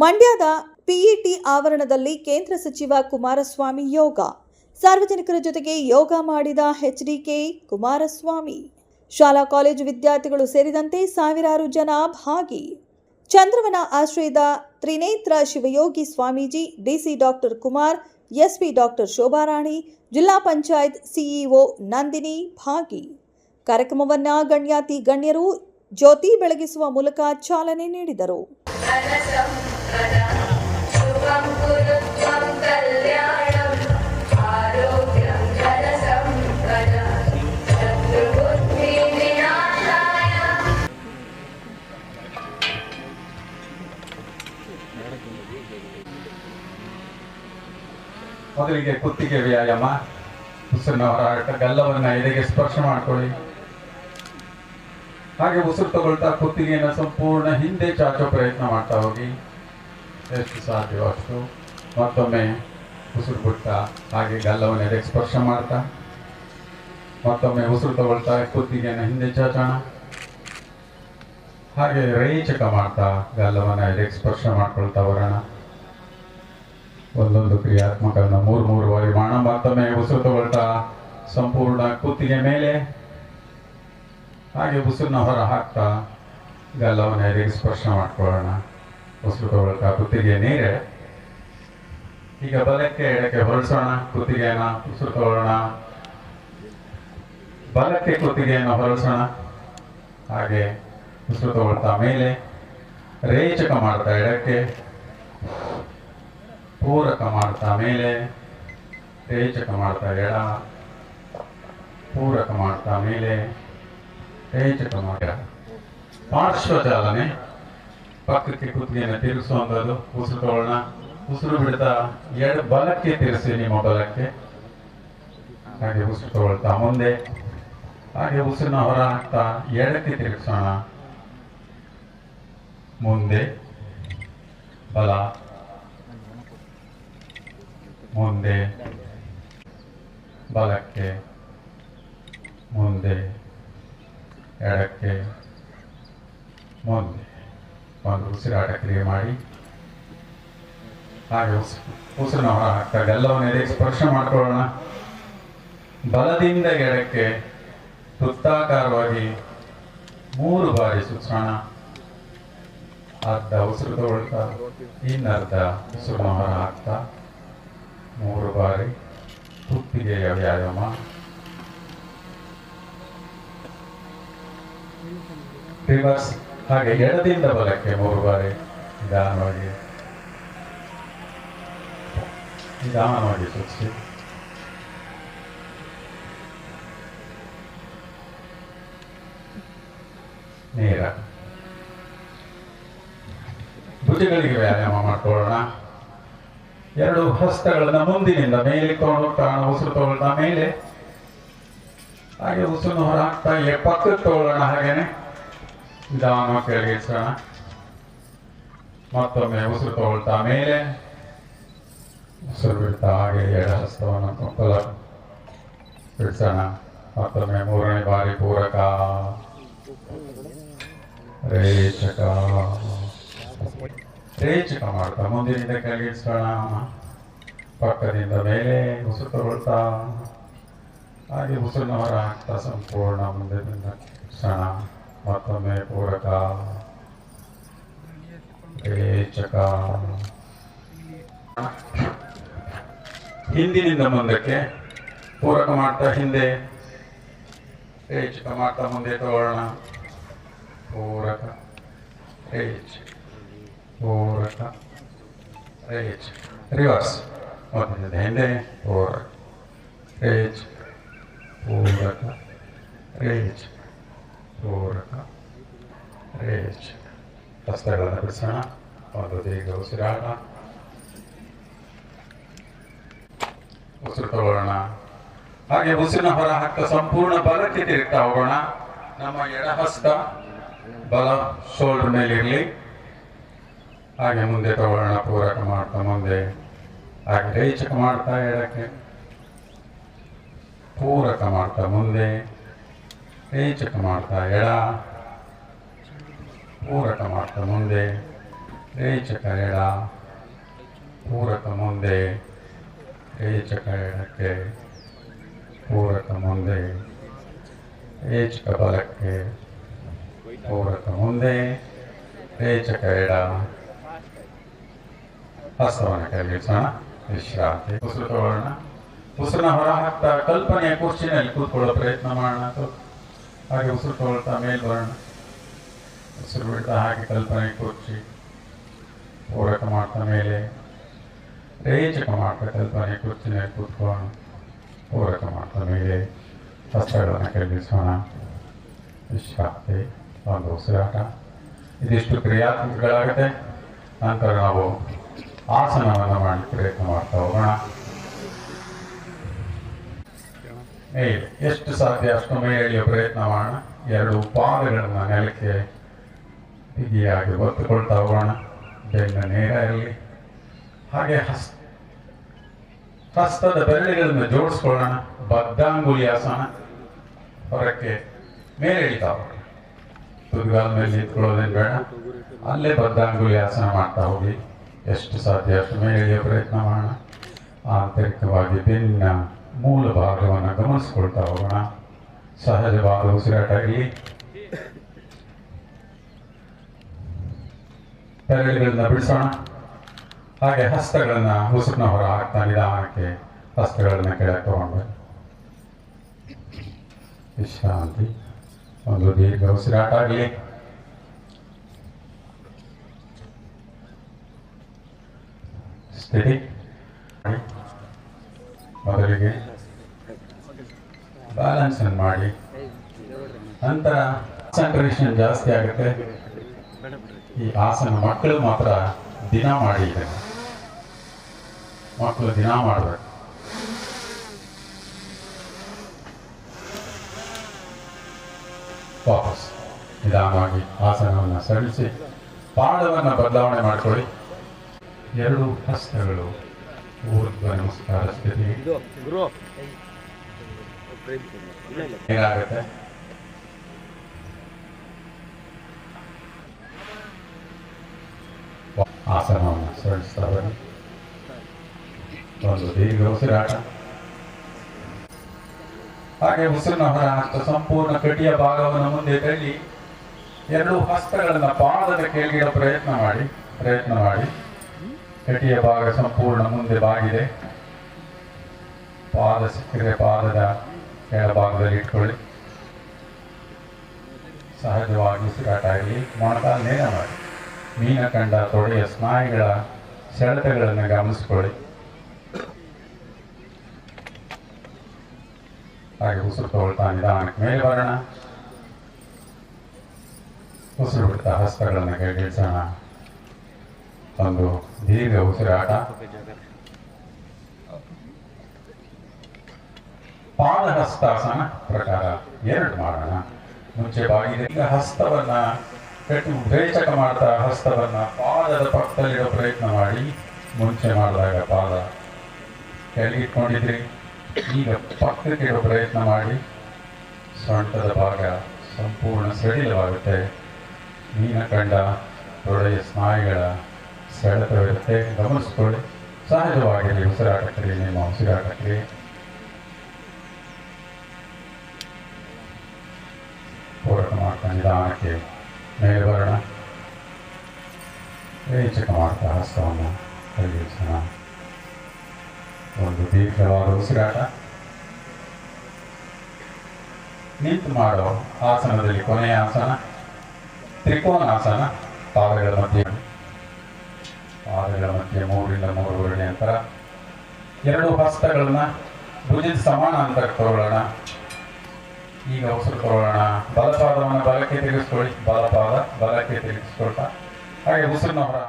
ಮಂಡ್ಯದ ಪಿಇಟಿ ಆವರಣದಲ್ಲಿ ಕೇಂದ್ರ ಸಚಿವ ಕುಮಾರಸ್ವಾಮಿ ಯೋಗ. ಸಾರ್ವಜನಿಕರ ಜೊತೆಗೆ ಯೋಗ ಮಾಡಿದ ಎಚ್ಡಿಕೆ ಕುಮಾರಸ್ವಾಮಿ. ಶಾಲಾ ಕಾಲೇಜು ವಿದ್ಯಾರ್ಥಿಗಳು ಸೇರಿದಂತೆ ಸಾವಿರಾರು ಜನ ಭಾಗಿ. ಚಂದ್ರವನ ಆಶ್ರಯದ Trinetra Shivayogi Swamiji, DC doctor Kumar, SP doctor Shobharani, ಜಿಲ್ಲಾ ಪಂಚಾಯತ್ ಸಿಇಒ ನಂದಿನಿ ಭಾಗಿ. ಕಾರ್ಯಕ್ರಮವನ್ನು ಗಣ್ಯಾತಿ ಗಣ್ಯರು ಜ್ಯೋತಿ ಬೆಳಗಿಸುವ ಮೂಲಕ ಚಾಲನೆ ನೀಡಿದರು. ಮೊದಲಿಗೆ ಕುತ್ತಿಗೆ ವ್ಯಾಯಾಮ, ಉಸಿರಿನ ಹೊರಹಾಟ, ಗಲ್ಲವನ್ನು ಎದೆಗೆ ಸ್ಪರ್ಶ ಮಾಡ್ಕೊಳ್ಳಿ. ಹಾಗೆ ಉಸಿರು ತಗೊಳ್ತಾ ಕುತ್ತಿಗೆಯನ್ನು ಸಂಪೂರ್ಣ ಹಿಂದೆ ಚಾಚೋ ಪ್ರಯತ್ನ ಮಾಡ್ತಾ ಹೋಗಿ, ಎಷ್ಟು ಸಾಧ್ಯವೋ ಅಷ್ಟು. ಮತ್ತೊಮ್ಮೆ ಉಸಿರು ಬಿಡ್ತಾ ಹಾಗೆ ಗಲ್ಲವನ್ನು ಎದೆಗೆ ಸ್ಪರ್ಶ ಮಾಡ್ತಾ, ಮತ್ತೊಮ್ಮೆ ಉಸಿರು ತಗೊಳ್ತಾ ಕುತ್ತಿಗೆಯನ್ನು ಹಿಂದೆ ಚಾಚೋಣ. ಹಾಗೆ ರೇಚಕ ಮಾಡ್ತಾ ಗಲ್ಲವನ್ನು ಎದೆಗೆ ಸ್ಪರ್ಶ ಮಾಡ್ಕೊಳ್ತಾ ಬರೋಣ. ಒಂದೊಂದು ಕ್ರಿಯಾತ್ಮಕವನ್ನು ಮೂರು ಬಾರಿ ಮಾಡೋಣ. ಮತ್ತೊಮ್ಮೆ ಉಸಿರು ತಗೊಳ್ತಾ ಸಂಪೂರ್ಣ ಕುತ್ತಿಗೆ ಮೇಲೆ, ಹಾಗೆ ಉಸಿರನ್ನ ಹೊರ ಹಾಕ್ತಾ ಗಲ್ಲವನ್ನು ಎದೆಗೆ ಸ್ಪರ್ಶ ಮಾಡ್ಕೊಳ್ಳೋಣ. ಉಸಿರು ತಗೊಳ್ತಾ ಕುತ್ತಿಗೆ ನೀರೆ. ಈಗ ಬಲಕ್ಕೆ ಎಡಕ್ಕೆ ಹೊರಳಿಸೋಣ. ಕುತ್ತಿಗೆಯನ್ನು ಉಸಿರು ತಗೊಳ್ಳೋಣ, ಬಲಕ್ಕೆ ಕುತ್ತಿಗೆಯನ್ನು ಹೊರಳಿಸೋಣ. ಹಾಗೆ ಉಸಿರು ತಗೊಳ್ತಾ ಮೇಲೆ, ರೇಚಕ ಮಾಡ್ತಾ ಎಡಕ್ಕೆ, ಪೂರಕ ಮಾಡ್ತಾ ಮೇಲೆ, ರೇಚಕ ಮಾಡ್ತಾ ಎಡ, ಪೂರಕ ಮಾಡ್ತಾ ಮೇಲೆ, ರೇಚಕ ಮಾಡ್ತಾ. ಪಾರ್ಶ್ವ ಚಾಲನೆ, ಪಕ್ಕಕ್ಕೆ ಕುತ್ತಿಗೆಯನ್ನು ತಿರುಗಿಸುವಂಥದ್ದು. ಉಸಿರು ತಗೊಳ್ಳೋಣ, ಉಸಿರು ಬಿಡ್ತಾ ಬಲಕ್ಕೆ ತಿರುಗಿಸಿ, ನಿಮ್ಮ ಬಲಕ್ಕೆ. ಹಾಗೆ ಉಸಿರು ತಗೊಳ್ತಾ ಮುಂದೆ, ಹಾಗೆ ಉಸಿರನ್ನ ಹೊರ ಹಾಕ್ತಾ ಎಡಕ್ಕೆ ತಿರುಗಿಸೋಣ. ಮುಂದೆ ಬಲ, ಮುಂದೆ ಬಲಕ್ಕೆ, ಮುಂದೆ ಎಡಕ್ಕೆ, ಮುಂದೆ. ಒಂದು ಉಸಿರಾಟ ಕ್ರಿಯೆ ಮಾಡಿ. ಹಾಗೆ ಉಸಿರನ್ನ ಹೊರ ಹಾಕ್ತಾ ಗಲ್ಲವನ್ನು ಎದೆಗೆ ಸ್ಪರ್ಶ ಮಾಡ್ಕೊಳ್ಳೋಣ. ಬಲದಿಂದ ಎಡಕ್ಕೆ ವೃತ್ತಾಕಾರವಾಗಿ 3 ಬಾರಿ ಸುತ್ತೋಣ. ಅರ್ಧ ಉಸಿರು ತಗೊಳ್ತಾ ಇನ್ನರ್ಧ ಉಸಿರನ್ನ ಹೊರ ಹಾಕ್ತಾ 3 ಬಾರಿ ಕುತ್ತಿಗೆಯ ವ್ಯಾಯಾಮ. ರಿವರ್ಸ್. ಹಾಗೆ ಎಡದಿಂದ ಬಲಕ್ಕೆ 3 ಬಾರಿ ನಿಧಾನವಾಗಿ ಸುತ್ತಿಸಿ. ನೇರ. ಭುಜಗಳಿಗೆ ವ್ಯಾಯಾಮ ಮಾಡ್ಕೊಳ್ಳೋಣ. 2 ಹಸ್ತಗಳನ್ನ ಮುಂದಿನಿಂದ ಮೇಲೆ ತಗೊಂಡೋಗ್ತಾ ಉಸಿರು ತಗೊಳ್ತಾ ಮೇಲೆ, ಹಾಗೆ ಉಸಿರನ್ನು ಹೊರ ಹಾಕ್ತಾ ಪಕ್ಕಕ್ಕೆ ತಗೊಳ್ಳೋಣ. ಹಾಗೇನೆ ನಿಧಾನ ಕೆಳಗೆ ಇಳಿಸೋಣ. ಮತ್ತೊಮ್ಮೆ ಉಸಿರು ತಗೊಳ್ತಾ ಮೇಲೆ, ಉಸಿರು ಬಿಡ್ತಾ ಹಾಗೆ ಎಡ ಹಸ್ತವನ್ನು ಬಿಡಿಸೋಣ. ಮತ್ತೊಮ್ಮೆ 3ನೇ ಬಾರಿ ಪೂರಕ, ರೇಚಕ, ರೇಚಕ ಮಾಡ್ತಾ ಮುಂದಿನಿಂದ ಕೆಳಗೆ ಇಳಿಸೋಣ. ಪಕ್ಕದಿಂದ ಮೇಲೆ ಉಸಿರು ತಗೊಳ್ತಾ ಹಾಗೆ ಉಸಿರನ್ನ ಹೊರ ಹಾಕ್ತಾ ಸಂಪೂರ್ಣ ಮುಂದಿನಿಂದ ಇಳಿಸೋಣ. ಮತ್ತೊಮ್ಮೆ ಪೂರಕ, ರೇಚಕ. ಹಿಂದಿನಿಂದ ಮುಂದಕ್ಕೆ ಪೂರಕ ಮಾಡ್ತಾ ಹಿಂದೆ, ರೇಚಕ ಮಾಡ್ತಾ ಮುಂದೆ ತಗೊಳ್ಳೋಣ. ಪೂರಕ, ರೇಚಕ, ಪೂರಕ, ರೇಚಕ. ರಿವರ್ಸ್. ಮೊದಲಿಂದ ಹಿಂದೆ, ಪೂರಕ, ರೇಚಕ, ಪೂರಕ, ರೇಚಕ, ಪೂರಕ, ರೇಚಕ. ಹಸ್ತಗಳನ್ನು ಬಿಡಿಸೋಣ. ಒಂದು ದೀರ್ಘ ಉಸಿರಾಟ. ಉಸಿರು ತಗೊಳ್ಳೋಣ. ಹಾಗೆ ಉಸಿರನ್ನ ಹೊರ ಹಾಕ್ತಾ ಸಂಪೂರ್ಣ ಬಲಕ್ಕೆ ತಿರುಗ್ತಾ ಹೋಗೋಣ. ನಮ್ಮ ಎಡ ಹಸ್ತ ಬಲ ಶೋಲ್ಡರ್ ಮೇಲೆ ಇರಲಿ. ಹಾಗೆ ಮುಂದೆ ತಗೊಳ್ಳೋಣ. ಪೂರಕ ಮಾಡ್ತಾ ಮುಂದೆ, ಹಾಗೆ ರೇಚಕ ಮಾಡ್ತಾ ಎಡಕ್ಕೆ, ಪೂರಕ ಮಾಡ್ತಾ ಮುಂದೆ, ರೇಚಕ ಮಾಡ್ತಾ ಎಡ, ಪೂರಕ ಮಾಡ್ತಾ ಮುಂದೆ, ರೇಚಕ ಎಡ, ಪೂರಕ ಮುಂದೆ, ರೇಚಕ ಎಡಕ್ಕೆ, ಪೂರಕ ಮುಂದೆ, ರೇಚಕ ಬಲಕ್ಕೆ, ಪೂರಕ ಮುಂದೆ, ರೇಚಕ ಎಡ. ಹಸ್ತವನ್ನು ಕೈಗಿಳಿಸೋಣ, ವಿಶ್ರಾಂತಿ. ಉಸಿರು ತಗೊಳ್ಳೋಣ. ಉಸಿರನ್ನ ಹೊರ ಹಾಕ್ತಾ ಕಲ್ಪನೆಯ ಕುರ್ಚಿನಲ್ಲಿ ಕೂತ್ಕೊಳ್ಳೋ ಪ್ರಯತ್ನ ಮಾಡೋಣ. ಹಾಗೆ ಉಸಿರು ತಗೊಳ್ತಾ ಮೇಲೆ ಬರೋಣ. ಉಸಿರು ಬಿಡ್ತಾ ಹಾಗೆ ಕಲ್ಪನೆ ಕುರ್ಚಿ, ಪೂರಕ ಮಾಡ್ತಾ ಮೇಲೆ, ರೇಚಕ ಮಾಡ್ತಾ ಕಲ್ಪನೆ ಕುರ್ಚಿನಲ್ಲಿ ಕೂತ್ಕೊಳ್ಳೋಣ. ಪೂರಕ ಮಾಡ್ತಾ ಮೇಲೆ ಹಸ್ತಗಳನ್ನು ಕೈಗಿಳಿಸೋಣ, ವಿಶ್ರಾಂತಿ. ಒಂದು ಉಸಿರಾಟ. ಇದಿಷ್ಟು ಕ್ರಿಯಾತ್ಮಕಗಳಾಗುತ್ತೆ. ನಂತರ ನಾವು ಆಸನವನ್ನು ಮಾಡಲಿಕ್ಕೆ ಪ್ರಯತ್ನ ಮಾಡ್ತಾ ಹೋಗೋಣ. ಮೇಲೆ ಎಷ್ಟು ಸಾಧ್ಯ ಅಷ್ಟು ಮೇಲೆ ಎಳೆಯುವ ಪ್ರಯತ್ನ ಮಾಡೋಣ. ಎರಡು ಪಾದಗಳನ್ನು ನೆಲಕ್ಕೆ ಬಿಗಿಯಾಗಿ ಒತ್ತುಕೊಳ್ತಾ ಹೋಗೋಣ. ಬೆನ್ನು ನೇರ ಇರಲಿ. ಹಾಗೆ ಹಸ್ತದ ಬೆರಳುಗಳನ್ನು ಜೋಡಿಸ್ಕೊಳ್ಳೋಣ. ಬದ್ಧಾಂಗುಲಿ ಆಸನ. ಹೊರಕ್ಕೆ ಮೇಲೆ ಎಳಿತಾ ಹೋಗೋಣ. ತುದಿಗಾಲ ಮೇಲೆ ನಿಂತ್ಕೊಳ್ಳೋದೇನು ಬೇಡ, ಅಲ್ಲೇ ಬದ್ಧಾಂಗುಲಿ ಆಸನ ಮಾಡ್ತಾ ಹೋಗಿ. ಎಷ್ಟು ಸಾಧ್ಯ ಅಷ್ಟು ಮೇಲೆ ಎಳೆಯುವ ಪ್ರಯತ್ನ ಮಾಡೋಣ. ಆಂತರಿಕವಾಗಿ ಬೆನ್ನ ಮೂಲ ಭಾಗವನ್ನು ಗಮನಿಸ್ಕೊಳ್ತಾ ಹೋಗೋಣ. ಸಹಜವಾದ ಉಸಿರಾಟ ಇರಲಿ. ಬೆರಳುಗಳನ್ನ ಬಿಡಿಸೋಣ. ಹಾಗೆ ಹಸ್ತಗಳನ್ನ ಉಸಿರನ್ನ ಹೊರ ಹಾಕ್ತಾ ನಿಧಾನಕ್ಕೆ ಹಸ್ತಗಳನ್ನ ಕೆಳಗೆ ತಗೊಂಡು ವಿಶ್ರಾಂತಿ. ಒಂದು ದೀರ್ಘ ಉಸಿರಾಟ ಆಗಲಿ. ಸ್ಥಿತಿ. ಮೊದಲಿಗೆ ಬ್ಯಾಲೆನ್ಸ್ ಮಾಡಿ, ನಂತರ ಕಾನ್ಸಂಟ್ರೇಷನ್ ಜಾಸ್ತಿ ಆಗುತ್ತೆ. ಈ ಆಸನ ಮಕ್ಕಳು ಮಾತ್ರ ದಿನ ಮಾಡಿ ಇದನ್ನು ಮಕ್ಕಳು ದಿನ ಮಾಡಬೇಕು. ವಾಪಸ್ ನಿಧಾನವಾಗಿ ಆಸನವನ್ನು ಸಡಿಸಿ ಪಾದವನ್ನು ಬದಲಾವಣೆ ಮಾಡಿಕೊಳ್ಳಿ. ಎರಡು ಹಸ್ತಗಳು ಊರ್ಧ್ವ ನಮಸ್ಕಾರ ಸ್ಥಿತಿ. ಏನಾಗುತ್ತೆ? ಆಸನವನ್ನು ಸಡಿಸ್ತಾ ಬನ್ನಿ. ಒಂದು ದೀರ್ಘ ಉಸಿರಾಟ. ಹಾಗೆ ಉಸಿರನ್ನ ಹೊರ ಹಾಕ್ತಾ ಸಂಪೂರ್ಣ ಕಟಿಯ ಭಾಗವನ್ನು ಮುಂದೆ ತಳ್ಳಿ ಎರಡು ಹಸ್ತಗಳನ್ನು ಪಾದದ ಕೆಳಗಿಡೋ ಪ್ರಯತ್ನ ಮಾಡಿ. ಕಟಿಯ ಭಾಗ ಸಂಪೂರ್ಣ ಮುಂದೆ ಬಾಗಿದೆ. ಪಾದ ಸಿಕ್ಕಿದ್ರೆ ಪಾದದ ಕೆಳಭಾಗದಲ್ಲಿ ಇಟ್ಕೊಳ್ಳಿ. ಸಹಜವಾಗಿ ಉಸಿರಾಟ ಆಗಲಿ. ಮೊಣಕಾಲು ನೇರ ಮಾಡಿ. ಮೀನಕಂಡ ತೊಡೆಯ ಸ್ನಾಯುಗಳ ಸೆಳೆತಗಳನ್ನು ಗಮನಿಸ್ಕೊಳ್ಳಿ. ಹಾಗೆ ಉಸಿರು ತಗೊಳ್ತಾ ನಿಧಾನಕ್ಕೆ ಮೇಲೆ ಬರೋಣ. ಉಸಿರು ಬಿಡ್ತಾ ಹಸ್ತಗಳನ್ನು ಕೆಳಗಿಳಿಸೋಣ. ಒಂದು ದೀರ್ಘ ಉಸಿರಾಟ. ಪಾದಹಸ್ತಾಸನ ಪ್ರಕಾರ ಎರಡು ಮಾಡೋಣ. ಮುಂಚೆ ಬಾಗಿದೆ. ಈಗ ಹಸ್ತವನ್ನ ರೇಚಕ ಮಾಡ್ತಾ ಹಸ್ತವನ್ನ ಪಾದದ ಪಕ್ಕದಲ್ಲಿಡೋ ಪ್ರಯತ್ನ ಮಾಡಿ. ಮುಂಚೆ ಮಾಡಿದಾಗ ಪಾದ ಕೆಳಗಿಟ್ಕೊಂಡಿದ್ರಿ, ಈಗ ಪಕ್ಕಕ್ಕೆ ಇಡೋ ಪ್ರಯತ್ನ ಮಾಡಿ. ಸೊಂಟದ ಭಾಗ ಸಂಪೂರ್ಣ ಸಡಿಲವಾಗುತ್ತೆ. ಮೀನಕಂಡ ತೊಡೆಯ ಸ್ನಾಯುಗಳ ಸೆಳೆತವಿರುತ್ತೆ, ಗಮನಿಸ್ಕೊಳ್ಳಿ. ಸಹಜವಾಗಿ ಉಸಿರಾಟಕ್ರಿ, ನಿಮ್ಮ ಉಸಿರಾಟಕ್ರಿ. ಪೂರಕ ಮಾಡ್ತಾ ನಿಧಾನಕ್ಕೆ ಮೇಲೆ ಬರೋಣ. ರೇಚಕ ಮಾಡ್ತಾ ಹಸ್ತವನ್ನು ಕೈಗಿಳಿಸೋಣ. ಒಂದು ದೀರ್ಘವಾದ ಉಸಿರಾಟ. ನಿಂತು ಮಾಡೋ ಆಸನದಲ್ಲಿ ಕೊನೆಯ ಆಸನ ತ್ರಿಕೋನಾಸನ. ಪಾದಗಳ ಮಧ್ಯೆ 3 ರಿಂದ 3 ಅಂತರ. ಎರಡು ಹಸ್ತಗಳನ್ನ ಭುಜದ ಸಮಾನ ಅಂತರ ತಗೊಳ್ಳೋಣ. ಈಗ ಉಸಿರು ತಗೊಳ್ಳೋಣ. ಬಲಪಾದವನ್ನು ಬಲಕ್ಕೆ ತಿರುಗಿಸ್ಕೊಳ್ಳಿ. ಬಲಪಾದ ಬಲಕ್ಕೆ ತಿರುಗಿಸ್ಕೊಳ್ತಾ ಹಾಗೆ ಉಸಿರನ್ನ ಹೊರ